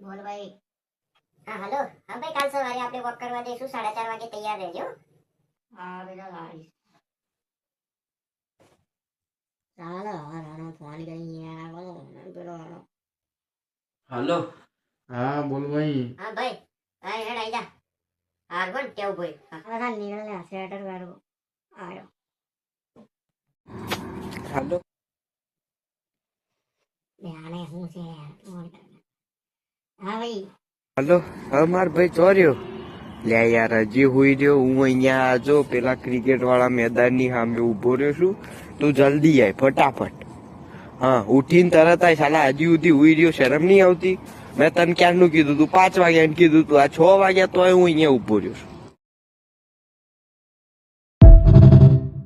બોલ ભાઈ. હા હલો. હા ભાઈ, કાલ સવારે આપણે વોક કરવા જઈશું, 4:30 વાગે તૈયાર રહેજો. હા બેટા લાવીશ. ચાલો હવે ફોન કરી યાર. પેલો હાલો. હા બોલ ભાઈ. હા ભાઈ, હા હેડ આઈ જા. હાર બોલ કેવું ભાઈ. હા નીકળ સ્વેટર વાળો આયો. હાલો. આને શું છે યાર. હા ભાઈ. હાલો. હા માર ભાઈ ચોર્યો લે યાર, હજી હુઈ રહ્યો હું અહીંયા. જો પેલા ક્રિકેટ વાળા મેદાનની સામે ઉભો રહ્યો છું. તું જલ્દી આય ફટાફટ. હા ઉઠીને તરત આય. સાલા હજી સુધી હુઈ રહ્યો, શરમ નહીં આવતી? મેં તને ક્યારનું કીધું તું? 5 વાગ્યાનું કીધું તું, આ 6 વાગ્યા તોય હું અહીંયા ઉભો રહ્યો છું.